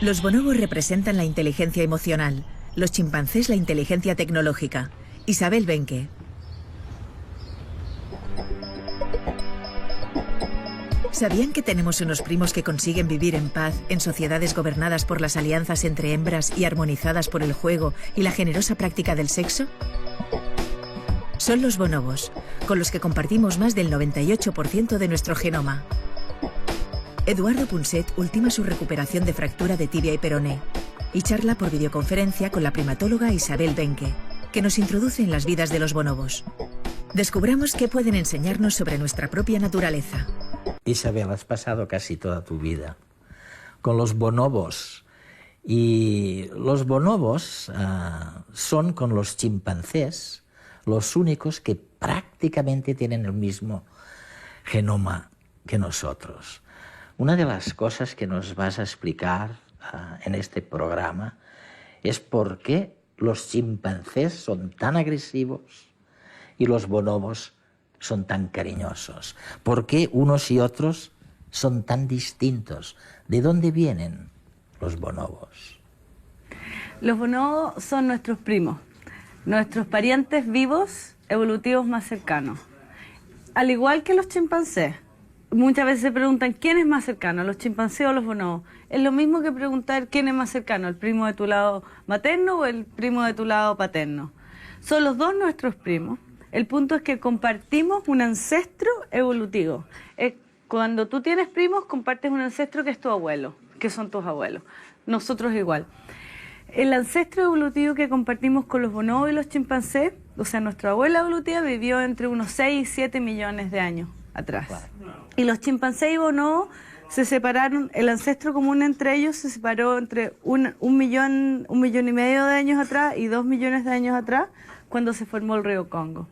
Los bonobos representan la inteligencia emocional, los chimpancés la inteligencia tecnológica. Isabel Benque. ¿Sabían que tenemos unos primos que consiguen vivir en paz en sociedades gobernadas por las alianzas entre hembras y armonizadas por el juego y la generosa práctica del sexo? Son los bonobos, con los que compartimos más del 98% de nuestro genoma. Eduardo Punset ultima su recuperación de fractura de tibia y peroné y charla por videoconferencia con la primatóloga Isabel Benque, que nos introduce en las vidas de los bonobos. Descubramos qué pueden enseñarnos sobre nuestra propia naturaleza. Isabel, has pasado casi toda tu vida con los bonobos. Y los bonobos son, con los chimpancés, los únicos que prácticamente tienen el mismo genoma que nosotros. Una de las cosas que nos vas a explicar en este programa es por qué los chimpancés son tan agresivos y los bonobos son tan cariñosos. ¿Por qué unos y otros son tan distintos? ¿De dónde vienen los bonobos? Los bonobos son nuestros primos, nuestros parientes vivos evolutivos más cercanos. Al igual que los chimpancés. Muchas veces se preguntan quién es más cercano, los chimpancés o los bonobos. Es lo mismo que preguntar quién es más cercano, el primo de tu lado materno o el primo de tu lado paterno. Son los dos nuestros primos. El punto es que compartimos un ancestro evolutivo. Cuando tú tienes primos, compartes un ancestro que es tu abuelo, que son tus abuelos. Nosotros igual. El ancestro evolutivo que compartimos con los bonobos y los chimpancés, o sea, nuestra abuela evolutiva vivió entre unos 6 y 7 millones de años atrás. Y los chimpancés y bonobos se separaron, el ancestro común entre ellos se separó entre un millón y medio de años atrás y 2 millones de años atrás, cuando se formó el río Congo.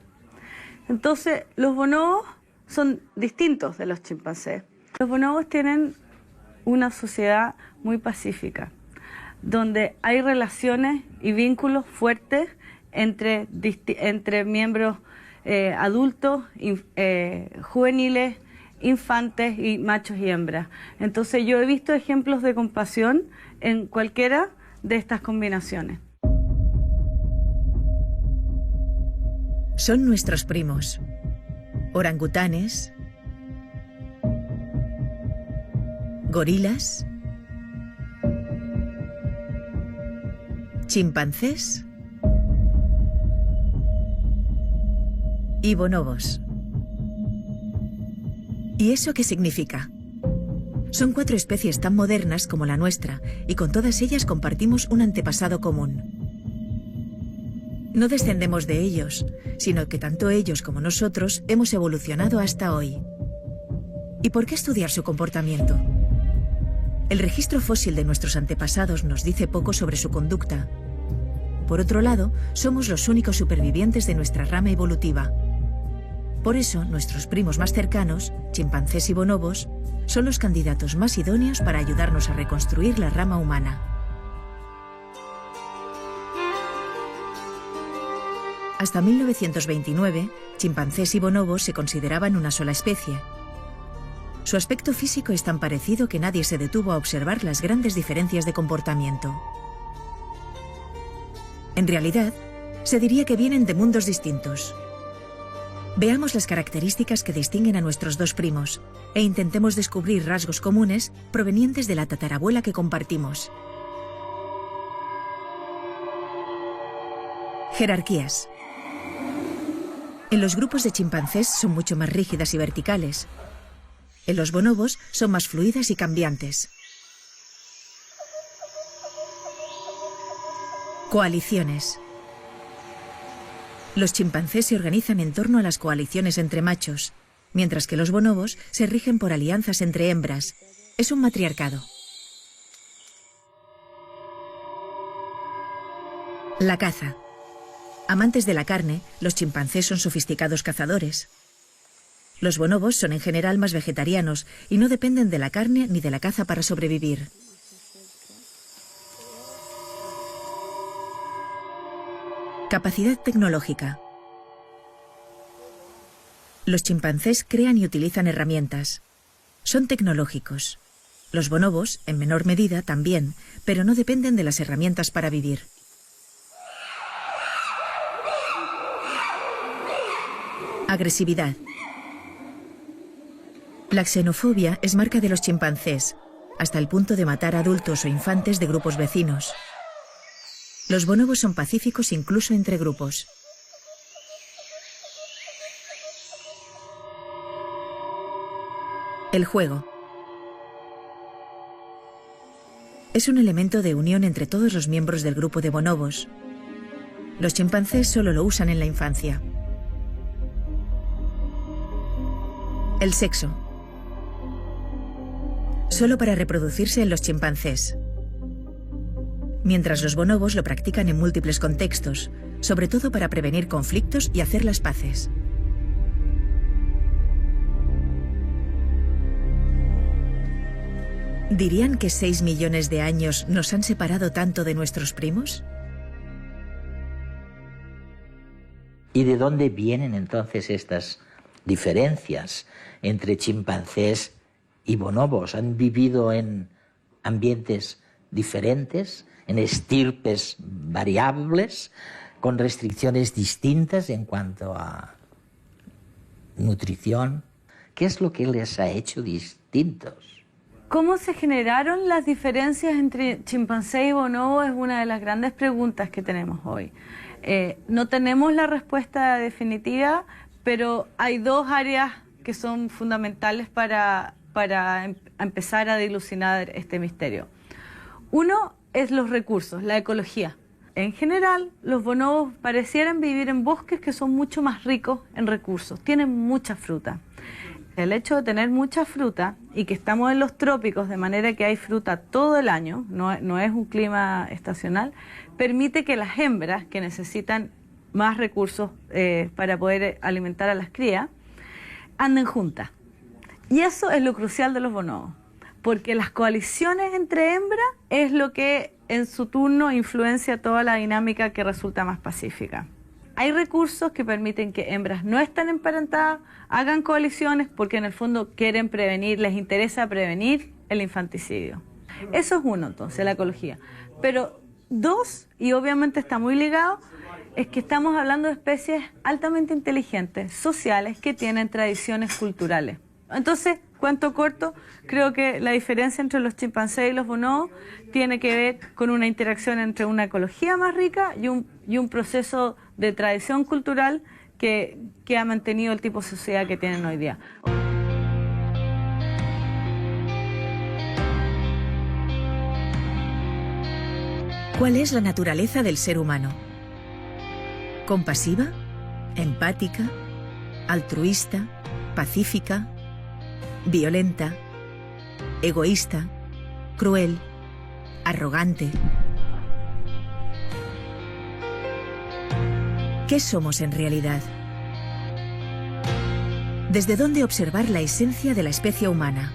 Entonces, los bonobos son distintos de los chimpancés. Los bonobos tienen una sociedad muy pacífica, donde hay relaciones y vínculos fuertes entre miembros adultos, juveniles, infantes y machos y hembras. Entonces yo he visto ejemplos de compasión en cualquiera de estas combinaciones. Son nuestros primos. Orangutanes, gorilas, chimpancés y bonobos. ¿Y eso qué significa? Son 4 especies tan modernas como la nuestra y con todas ellas compartimos un antepasado común. No descendemos de ellos, sino que tanto ellos como nosotros hemos evolucionado hasta hoy. ¿Y por qué estudiar su comportamiento? El registro fósil de nuestros antepasados nos dice poco sobre su conducta. Por otro lado, somos los únicos supervivientes de nuestra rama evolutiva. Por eso, nuestros primos más cercanos, chimpancés y bonobos, son los candidatos más idóneos para ayudarnos a reconstruir la rama humana. Hasta 1929, chimpancés y bonobos se consideraban una sola especie. Su aspecto físico es tan parecido que nadie se detuvo a observar las grandes diferencias de comportamiento. En realidad, se diría que vienen de mundos distintos. Veamos las características que distinguen a nuestros dos primos e intentemos descubrir rasgos comunes provenientes de la tatarabuela que compartimos. Jerarquías. En los grupos de chimpancés son mucho más rígidas y verticales. En los bonobos son más fluidas y cambiantes. Coaliciones. Los chimpancés se organizan en torno a las coaliciones entre machos, mientras que los bonobos se rigen por alianzas entre hembras. Es un matriarcado. La caza. Amantes de la carne, los chimpancés son sofisticados cazadores. Los bonobos son en general más vegetarianos y no dependen de la carne ni de la caza para sobrevivir. Capacidad tecnológica. Los chimpancés crean y utilizan herramientas. Son tecnológicos. Los bonobos, en menor medida, también, pero no dependen de las herramientas para vivir. Agresividad. La xenofobia es marca de los chimpancés, hasta el punto de matar a adultos o infantes de grupos vecinos. Los bonobos son pacíficos incluso entre grupos. El juego. Es un elemento de unión entre todos los miembros del grupo de bonobos. Los chimpancés solo lo usan en la infancia. El sexo. Solo para reproducirse en los chimpancés. Mientras los bonobos lo practican en múltiples contextos, sobre todo para prevenir conflictos y hacer las paces. ¿Dirían que 6 millones de años nos han separado tanto de nuestros primos? ¿Y de dónde vienen entonces estas diferencias entre chimpancés y bonobos? ¿Han vivido en ambientes diferentes, en estirpes variables, con restricciones distintas en cuanto a nutrición? ¿Qué es lo que les ha hecho distintos? ¿Cómo se generaron las diferencias entre chimpancé y bonobo? Es una de las grandes preguntas que tenemos hoy. No tenemos la respuesta definitiva, pero hay dos áreas que son fundamentales para empezar a dilucidar este misterio. Uno es los recursos, la ecología. En general, los bonobos parecieran vivir en bosques que son mucho más ricos en recursos, tienen mucha fruta. El hecho de tener mucha fruta y que estamos en los trópicos, de manera que hay fruta todo el año, no es un clima estacional, permite que las hembras, que necesitan más recursos para poder alimentar a las crías, anden juntas. Y eso es lo crucial de los bonobos, porque las coaliciones entre hembras es lo que en su turno influencia toda la dinámica que resulta más pacífica. Hay recursos que permiten que hembras no estén emparentadas hagan coaliciones porque en el fondo quieren prevenir, les interesa prevenir el infanticidio. Eso es uno, entonces, la ecología. Pero dos, y obviamente está muy ligado, es que estamos hablando de especies altamente inteligentes, sociales, que tienen tradiciones culturales. Entonces, cuento corto, creo que la diferencia entre los chimpancés y los bonobos tiene que ver con una interacción entre una ecología más rica y un proceso de tradición cultural que ha mantenido el tipo de sociedad que tienen hoy día. ¿Cuál es la naturaleza del ser humano? ¿Compasiva? ¿Empática? ¿Altruista? ¿Pacífica? ¿Violenta? ¿Egoísta? ¿Cruel? ¿Arrogante? ¿Qué somos en realidad? ¿Desde dónde observar la esencia de la especie humana?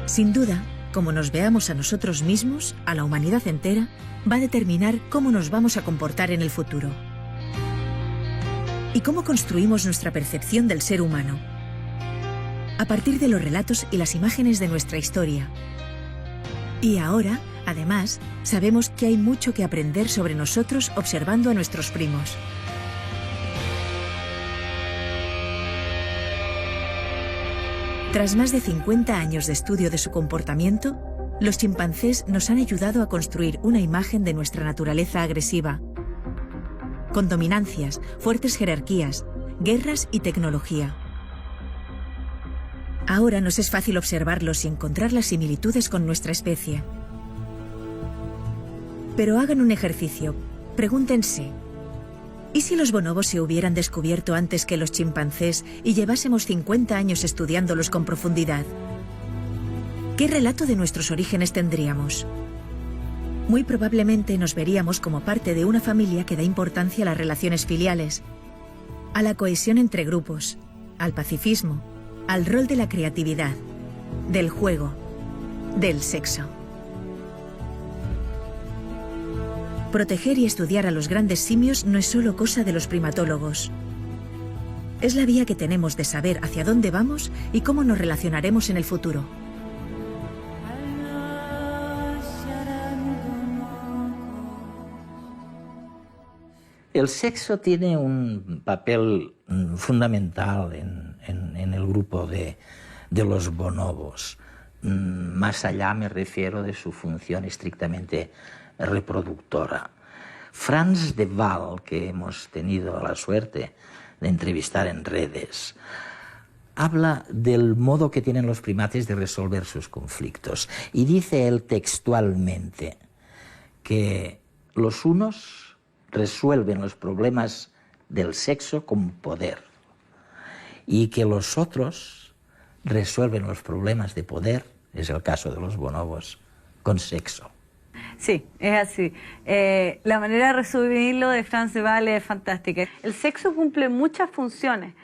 Sin duda, como nos veamos a nosotros mismos, a la humanidad entera, va a determinar cómo nos vamos a comportar en el futuro. ¿Y cómo construimos nuestra percepción del ser humano? A partir de los relatos y las imágenes de nuestra historia. Y ahora, además, sabemos que hay mucho que aprender sobre nosotros observando a nuestros primos. Tras más de 50 años de estudio de su comportamiento, los chimpancés nos han ayudado a construir una imagen de nuestra naturaleza agresiva, con dominancias, fuertes jerarquías, guerras y tecnología. Ahora nos es fácil observarlos y encontrar las similitudes con nuestra especie. Pero hagan un ejercicio. Pregúntense, ¿y si los bonobos se hubieran descubierto antes que los chimpancés y llevásemos 50 años estudiándolos con profundidad? ¿Qué relato de nuestros orígenes tendríamos? Muy probablemente nos veríamos como parte de una familia que da importancia a las relaciones filiales, a la cohesión entre grupos, al pacifismo, al rol de la creatividad, del juego, del sexo. Proteger y estudiar a los grandes simios no es solo cosa de los primatólogos. Es la vía que tenemos de saber hacia dónde vamos y cómo nos relacionaremos en el futuro. El sexo tiene un papel fundamental en el grupo de los bonobos. Más allá me refiero de su función estrictamente reproductora. Frans de Waal, que hemos tenido la suerte de entrevistar en redes, habla del modo que tienen los primates de resolver sus conflictos. Y dice él textualmente que los unos resuelven los problemas del sexo con poder y que los otros resuelven los problemas de poder, es el caso de los bonobos, con sexo. Sí, es así. La manera de resumirlo de Frans de Waal es fantástica. El sexo cumple muchas funciones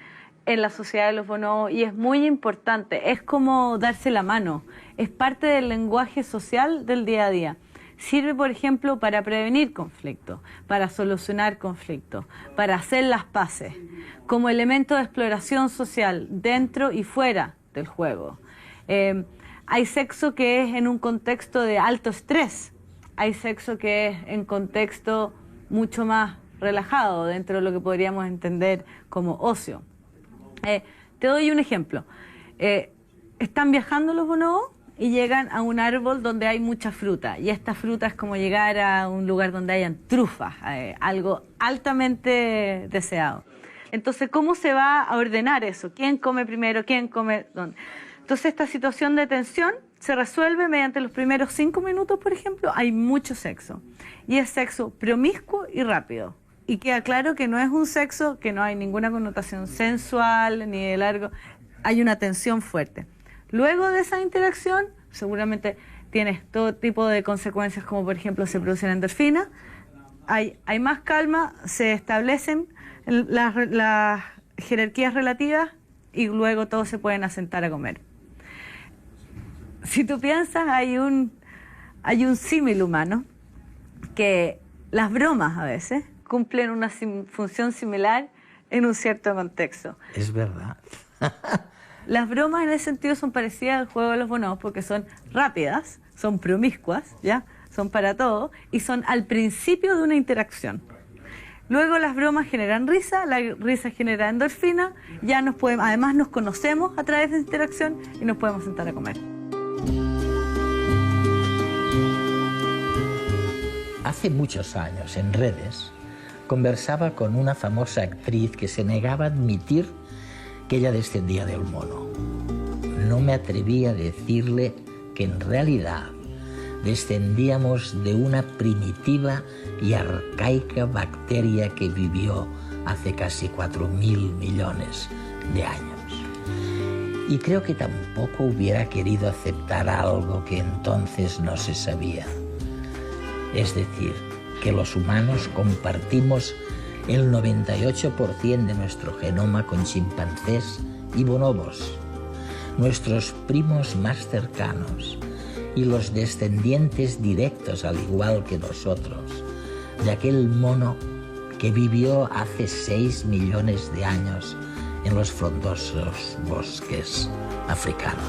en la sociedad de los bonobos y es muy importante. Es como darse la mano. Es parte del lenguaje social del día a día. Sirve, por ejemplo, para prevenir conflictos, para solucionar conflictos, para hacer las paces, como elemento de exploración social dentro y fuera del juego. Hay sexo que es en un contexto de alto estrés, hay sexo que es en contexto mucho más relajado, dentro de lo que podríamos entender como ocio. Te doy un ejemplo. Están viajando los bonobos y llegan a un árbol donde hay mucha fruta, y esta fruta es como llegar a un lugar donde hayan trufas, algo altamente deseado. Entonces, ¿cómo se va a ordenar eso? ¿Quién come primero? ¿Quién come dónde? Entonces, esta situación de tensión se resuelve mediante los primeros 5 minutos, por ejemplo, hay mucho sexo. Y es sexo promiscuo y rápido. Y queda claro que no es un sexo que no hay ninguna connotación sensual ni de largo, hay una tensión fuerte. Luego de esa interacción, seguramente tienes todo tipo de consecuencias, como por ejemplo se producen endorfinas, hay más calma, se establecen las jerarquías relativas y luego todos se pueden asentar a comer. Si tú piensas, hay un símil humano, que las bromas a veces cumplen una función similar en un cierto contexto. Es verdad. Las bromas en ese sentido son parecidas al juego de los bonobos porque son rápidas, son promiscuas, ¿ya? Son para todo y son al principio de una interacción. Luego las bromas generan risa, la risa genera endorfina, además nos conocemos a través de esa interacción y nos podemos sentar a comer. Hace muchos años, en redes, conversaba con una famosa actriz que se negaba a admitir que ella descendía del mono. No me atreví a decirle que en realidad descendíamos de una primitiva y arcaica bacteria que vivió hace casi 4.000 millones de años. Y creo que tampoco hubiera querido aceptar algo que entonces no se sabía. Es decir, que los humanos compartimos el 98% de nuestro genoma con chimpancés y bonobos, nuestros primos más cercanos y los descendientes directos, al igual que nosotros, de aquel mono que vivió hace 6 millones de años en los frondosos bosques africanos.